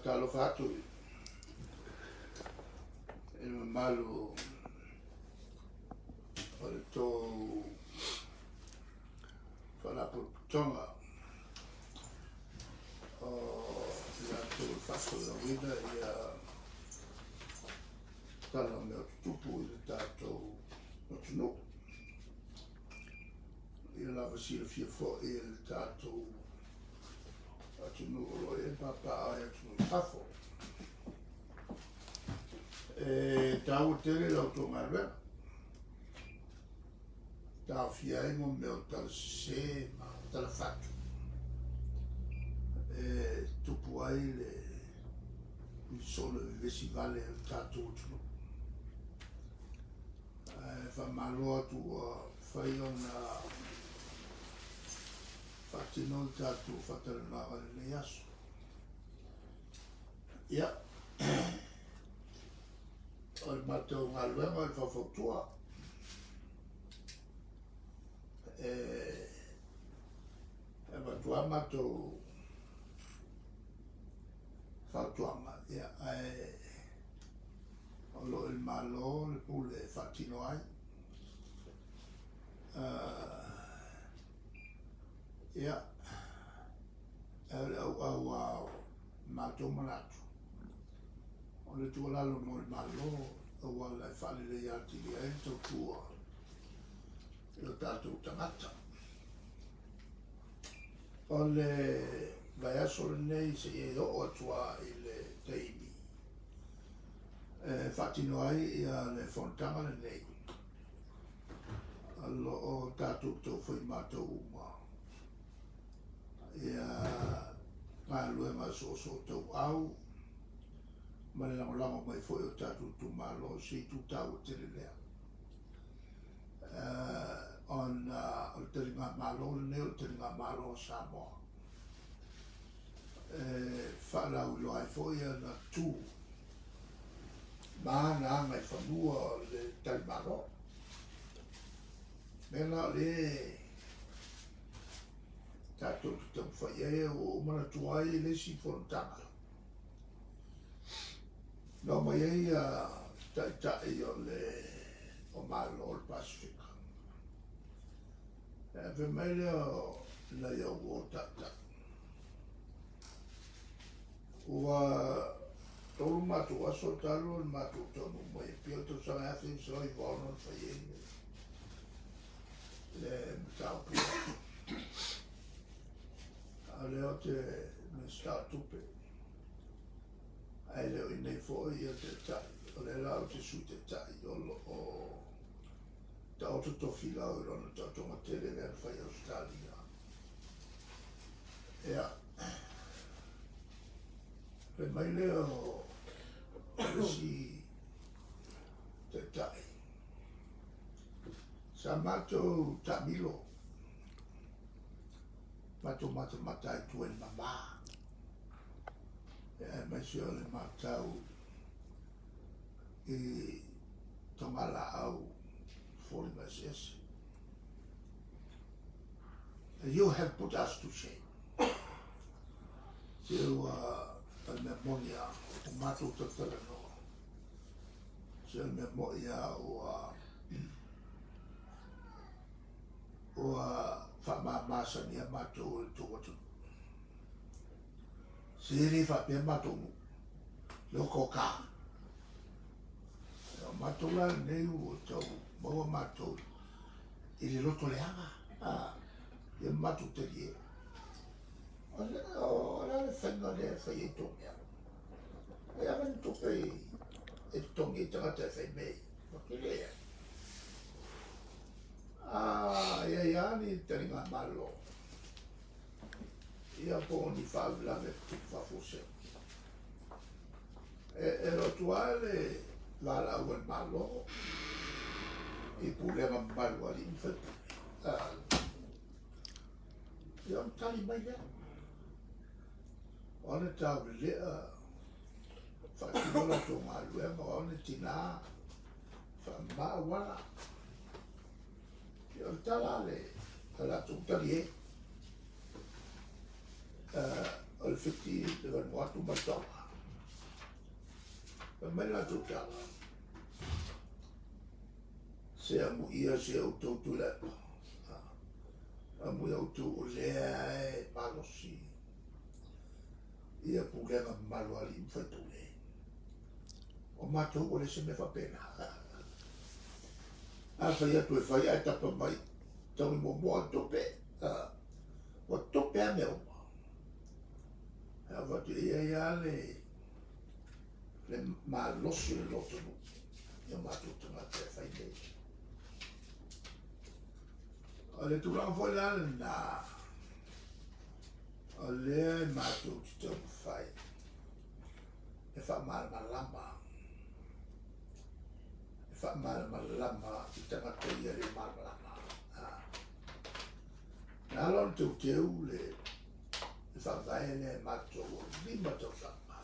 Talofa atu e mamalu o le tō whanaputonga o ia tō whako la wina ia tala mea tupu i le tātou o tunu ia lava sila fia fo i le tātou tunu o e papa ai tunu tafo tau tere lau tō ngā tau fiai mo meo tala se ma tala fatu tupu ai le solo vesi vale o tātou tunu whamaloa tu whai o na whatino tātou whatara ngā wale nei aso ia o le mātou ngā luenga i whawhautua e matua mātou whautuanga ia o lo il malo le pule whatino ai ia le au mātou manatu o le tualalo mo le malo o wala e whale le iati li ai tau tua i o tātou tangata o le vai aso le nei se e o atua i le teimi whatino ai i a le fontanga le nei alo o tātou tau whai mātou uma ia ngā luenga so tau au ma le langolango mai foi o tātou tu malo si tu tau te lea on o te ringa malo le neo te ringa malo Samoa whalau lo ai foi na tu mana ngai whanua le tali malo mena le tātou ki tau whai o mana tuai le si whorontanga no mai ei tai o le o malo o le Pasifika ve mai leo la ia o tata ua tolu matu aso talo le matu tonu mai pio to sa afi so I vono whai le tau pia a leo te me sta tupe ai leo I nei foi ia te tai o le lau te su te tai o ta auto tofi lau I rona ta tonga tele le whai Australia ia le mai leo si te tai sa matou tamilo matou matai tuen mama mai se o le matau I tongala au falling SS. You have put us to shame. So memoria o matou tatalano. So memoria o whamamasa ni a matou to watu. Siri whapea matou loko ka. Matou la nei o tau maua matou I le loto leanga ia matou te rie o la le whenga le whai e tongia e awan tupe e tongi tangata e whai mei makilea ia iani te ringa malo ia po ni whawilame tukwafose e rotu ale Vala ua malo I pulema malu ali I ia tali mai lea ona tau le lea whakirola tō ngā luenga ona tina whamaa wala ia tala le ala tō tali whiti le vanua tu matawa. Mela tu tala. Se amu ia se autou tu lepa. Amu ia autou o lea e palosi. Ia pulenga malu ali mfatule. O matou o le se me whapena. A whai atu e whai ai tapa mai. Tau i mo tope. O tope a mea uma. A watu ia le malosi le loto mu. Ia matou tangata e whai mei. O le tūranga fwoi lana nā. O le mātou ki tau whai. E wha malama. E wha malama i tangata ia le malama. Nā lon tau teu le wha vai le mātou o lima tau whama.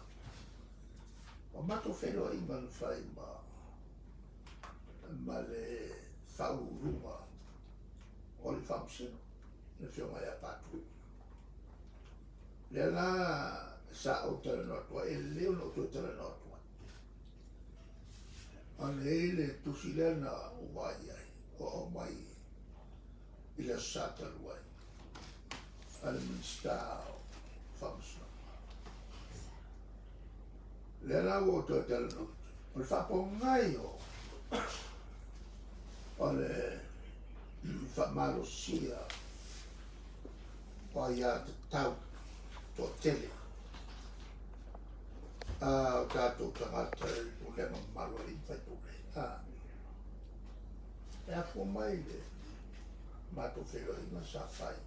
O mātou whenua i manu whai ma le whaurunga. O le whamsino, le whionga ia pātu. Le la sa o tala notua, e leo no tu tala notua. Ane le tusi le na uwai ai, o mai i le sa talu ai. Ale minsta o whamsino. Le la o tu tala notua, o le whapongai o le whamalosia o ia te tau tō tele. Tātou tangata o lema malo i whaipure. E a fua mai le mātou wheloinga sa whai.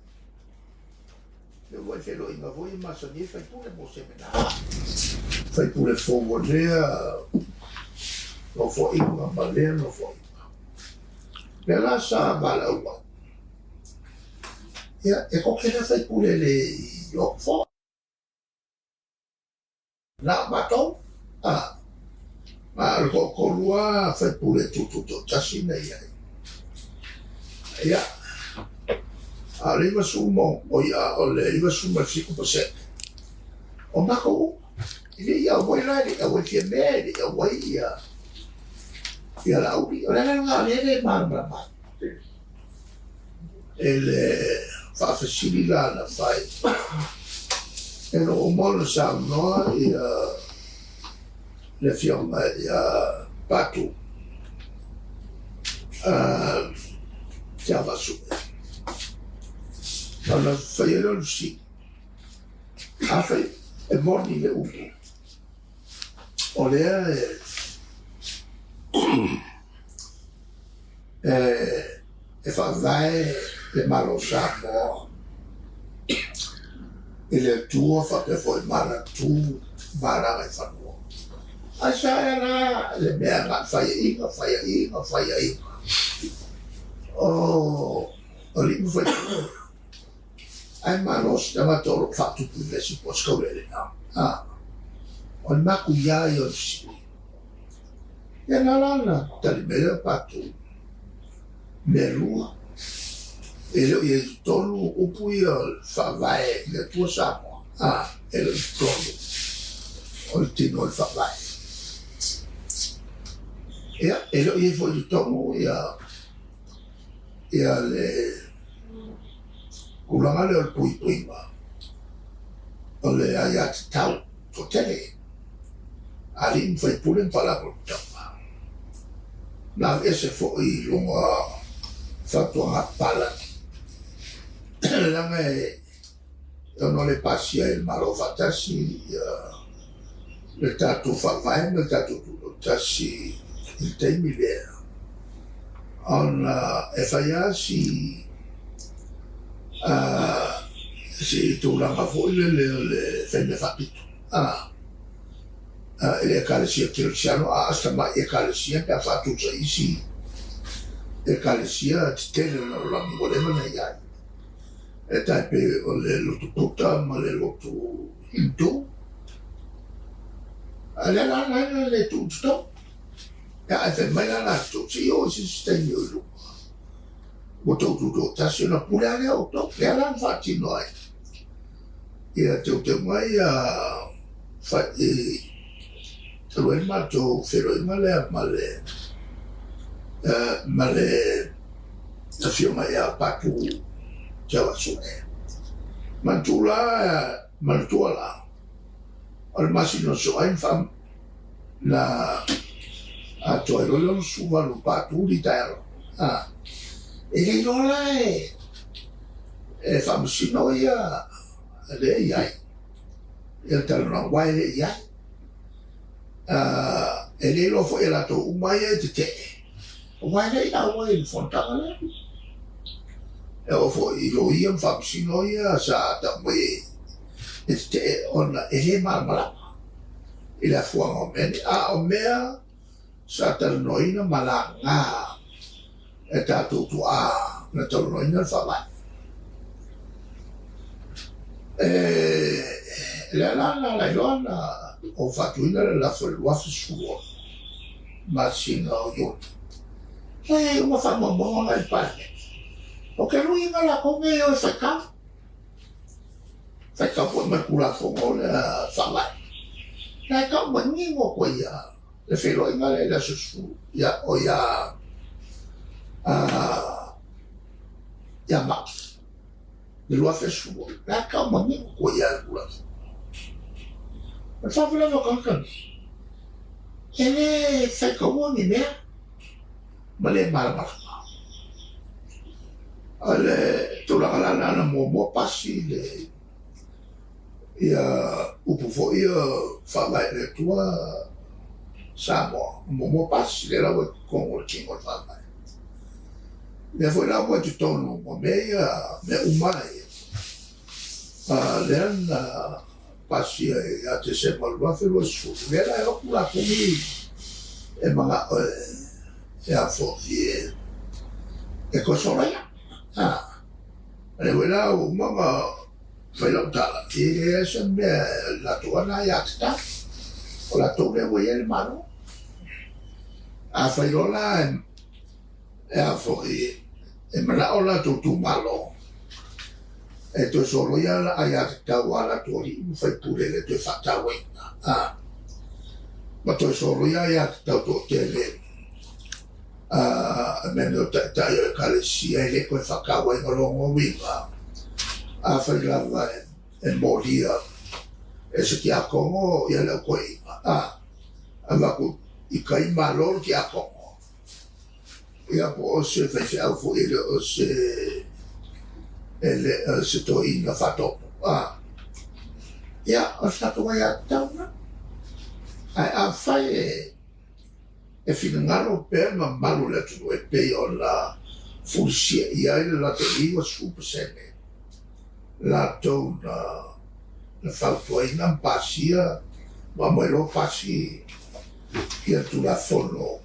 Le wai wheloinga voi masa ni whaipure mo semena. Whaipure fōgo lea, no fo inga ma lea no fo inga. Le la sa bala ua. Ia, e kokena whaipure le iok fo. Nā matou, ma alko korua whaipure tututo tasi nei ai. Ia, a rewa sumo, o ia o le rewa sumo 5%. O mako u, ili ia wai lai, ia wai fia mea, ia wai ia lauri, o lena ngā lene marama. E le whaafasiri la na whai. E no o mono sa noa ia le whionga ia patu. Tia wasu. Nana whai e lonu si. A whai e morni le upu. O lea e whawai le malo sa moa. E le tua whape foi mara tu maranga i whanua. A sa e la le mea ngā whaia inga. O limu whai tu. Ai manos te matoro whatupu lesi poskaurele nā. O ni maku iai o si. E nā lana tali mele patu. Me lua. E leo i tonu upu i o whawai le tua Samoa. E leo i tonu. O le tino i whawai. E leo i fo i tonu i a le kulanga leo le pui pui ma. O le ayat tau to tele. Ali mwhai pule mpala ko tau. Nā ese fo i lunga whatua ngā pala. Langa e ono le pasia il malo fatasi le tatu whawai le tatu tasi il teimi lea. On e whaia si tūranga fo le whene whapitu. E kalesia kirisiano asta mai e kalesia pe fatu sa isi e kalesia tele na langi whatever na iai. E tai pe o le lotu puta ma le lotu hindu. A le la le tuto. E a te mai la tu si o si stai o lu. Mo tu tasi na pula le o to le la fati noi. ia te mai fa te roi matou wheroinga lea male ta whionga ia patu jawa sune. Mantula manutua la o le masino so ai fam na a toi lo suva lo patu di taero e le lola e fam sino ia le iai il talo na wai le iai e le lo fo e la to umai e te wai le ia wai il fontanga le e o fo i lo ia fam sino ia sa ta mwe e te ona e le malmala i la fuanga o meni o mea sa talo noina malanga e tātou tu na talo noina whawai. Le alana la ilona o whatuina le la whaluafi sua ma singa o yoni. Hei, uma whamamonga i pāne. O ke rui inga la konge o whakau. Whakau po mai kura kongo le whawai. Nai kau mangi ngo ko ia le whelo inga le la susu ia o ia maki. Le lua whesua. Nai kau mangi ngo ko ia le kura. Ma whawila no kakani. E le whakau ni mea. Ma le maramaka. A le tulakalana na mua pasi le ia upu fo ia whawai le tua Samoa. Mua pasi le lawa kongo le kingo le whawai. Le fo lawa tu tonu mo mea me umai. Le ana pasi a te se malua whilua su. Le la e oku la kumi e mga e a fo e kosora ia. Le wela o mama whaila utala. E se mea la tua na ia tita. O la tau le wei ele maro. A whairola e a fo e mana o la tau tu malo. E to solo ia la ia tita wa la tori. Mwhai pure le te whatawenga. Ma to solo ia tita to te le. Mene o tai o kalesia e le koe whakawa i ngolongo winga. A whailawa e moria e se ki a kongo i ala koe inga. A waku i kai malor ki a kongo. Ia po o se whaife au fo ele o se to inga whatopo. Ia o sato wai a tauna. Ai a whai e finangaro pe ma malu le tu e pe o la fulsia ia ile la te liwa super sene la to na falto ai na pasia ma mo lo pasi ia tu la fono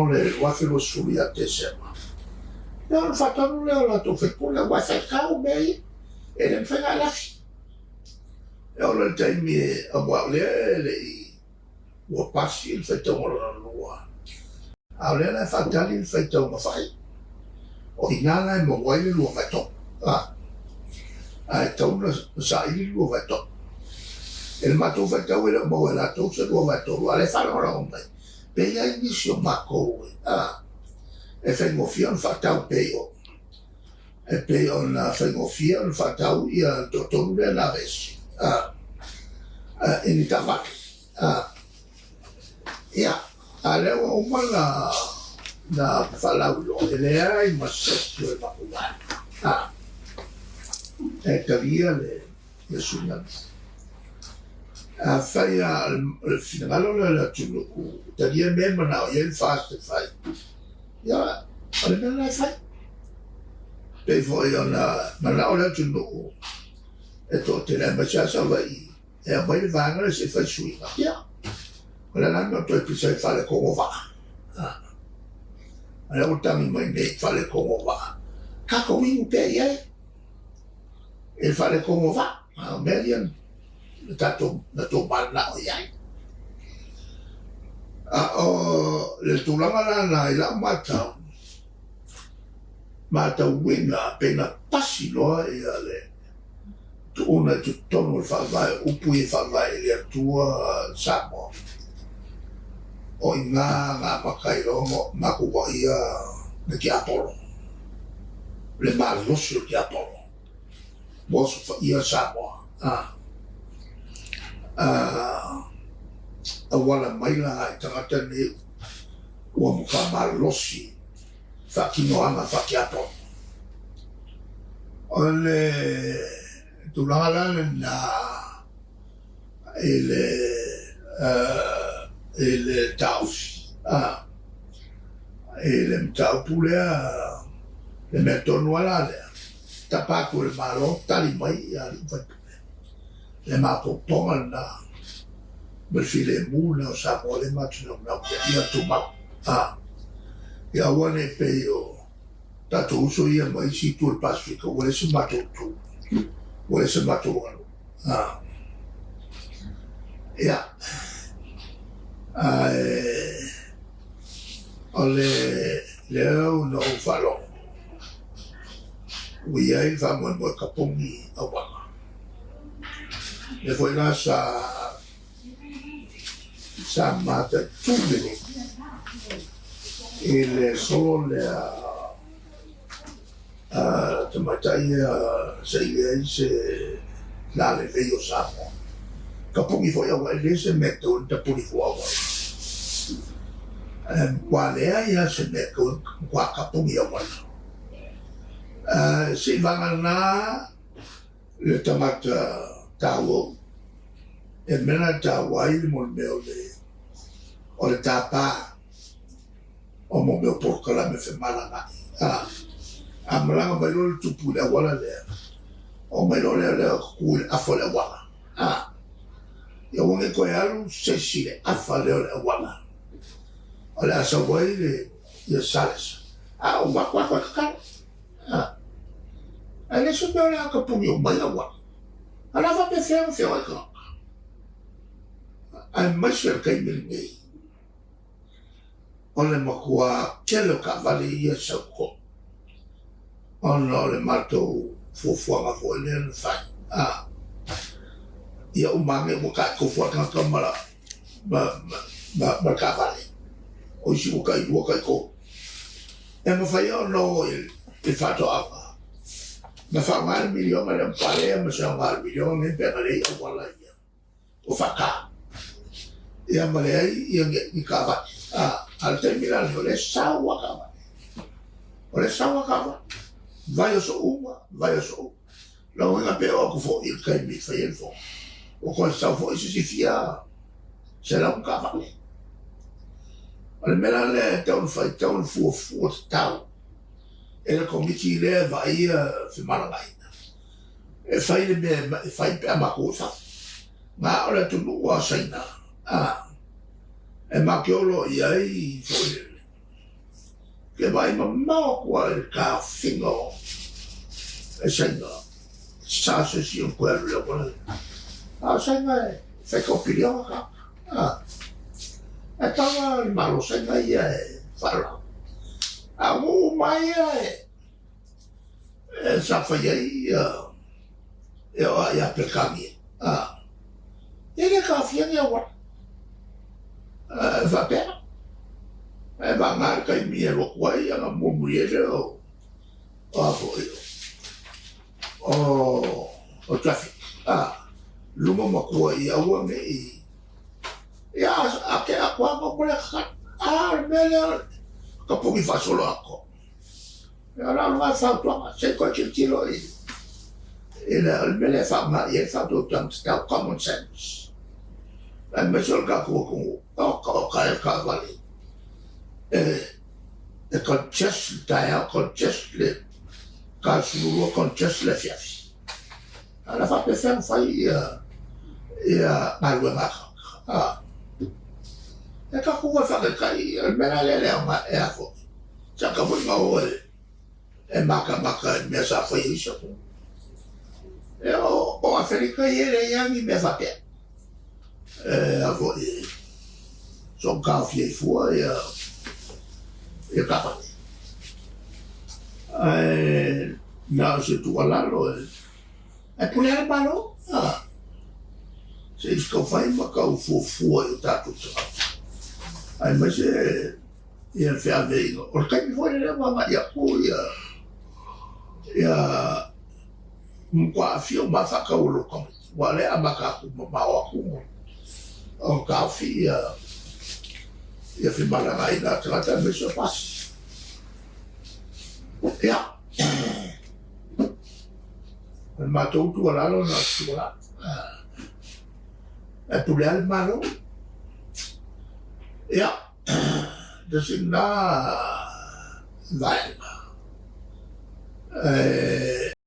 le wa fe lo sulia te sema no fatto non le la to fe con la wa fa cau bei e le fa la e ora il time a mo le ua pasi il whaitau ngora lua. Au lea lai whatali il whaitau mawhai. O inana e mawai le lua whaitau. E tau na saili lua whaitau. E le matou whaitau e le mawai la tau se lua whaitau. Lua le whanora o mai. Pea inisio mako e. E whaingofia on whatau peo. E peo na whaingofia on whatau ia totonu le na vesi. E ni tawaki. Ia, a leo o mana na whalaulo, e lea i masetu e makuwana. E karia le sunami. A whai le finangalo le tunuku, taria me mana o ien whaste whai. Ia, ale mena lai whai. Pei fwoi o na mana o le tunuku, e to te le masiasa wai, e a mai le vangare se whai suinga. Ia. Kala nana toi pisa i whale kongo waa. Ala utangi mai nei whale kongo waa. Kako wingu pia iai. E whale kongo waa. Merian. Na tō mana o iai. Le tūlanga rana i la matau. Matau winga pena pasi loa i ale. Tu una tu tono fa vai upu e fa vai le tua Samoa o nga makai rongo maku wa ia le ki Apollo le malosio ki Apollo bosu fa ia Samoa a wala maila ai tangata ni ua muka malosi fa kinoanga fa ki Apollo ole tulala na ele taus ele mtau pulea le metonu ala le tapaku le malo tali mai ya le mapoponga na berfile muna sa le matino na ia tuma ya wane peyo tatu uso ia mai si tu el Pacífico wale se mato tu wale se mato walo ya ole leo no falo ui ai fa mo kapongi awanga le foi la sa mata tubili il sole tamatai se la le veio sapo kapongi foi awa ele se meto ta puri foi quale ia se meto qua kapongi awa si vangana le tamata tawo e mena tawa il mon meo le o le tapa o mo meo porca la me fe malanga a malanga mai lo tupu le wala le o mai lo le ku a fole wala ia wonge ko alu se sile a fale le wala o le asa wai le ia sales o wa kwa ka ele subiu lá com o punho bem agora. Ela vai pensar no seu aqui. A mais que ninguém. Olha macua, quero cavaleiro saco. Olha matou fofoa a folha no fai. E o mame o cara que foi com a câmera, ba cavaleiro. Hoje o cara com. É não foi eu não ele fato a na fangal milhão mas não parei mas fangal milhão nem pegarei a bola ia o faca e a mulher ia me cava al terminar olha sawa cava vai só uma não é pior que foi ele cai me foi ele foi o coisa foi se fia será cava olha melhor então foi tão fofo tal ele comiti leva aí fi Marangai e fai le fai pe makosa ma ora tu lua saina e makiolo i ai foi que vai mamma qua il caffingo e saina sa se si un quello buono saina fai copilio e tava il malo saina i farla Aku maya sa fai ya per kami ele kafia ni awa va per va ngar kai mi lo kwai ya mo muriele o traffic lumo makua ya wa me ya ake akwa ko le khat mele kapungi fa solo ako. Ora non va fa tua, se ko tiro il mele fa ma ye fa do tam sta common sense. La mesol ka ko ka vale. E conscious dia conscious le ka sulu conscious le fiafi. Ala fa pe fa ia malwe ma. E ka kuwa fa kai mena le ma e afo sa ka mo ngo e maka me sa fa isso e o Afrika ele ya mi me fa pe avo son ka fie fu e ka pa na se tu ala lo E pule ale malo. Se isko fai maka u fua i tatu sa. Ai ma se ia fea veiga. O kai foi le mama ia ku ia mkwa fio masaka ulo kom. Wale amaka ku mawa ku. O ka fi ia fi malanga ina trata me se pas. Ia. Ma tu ala na tu ala. E pule ale malo. Ia. Designa vai.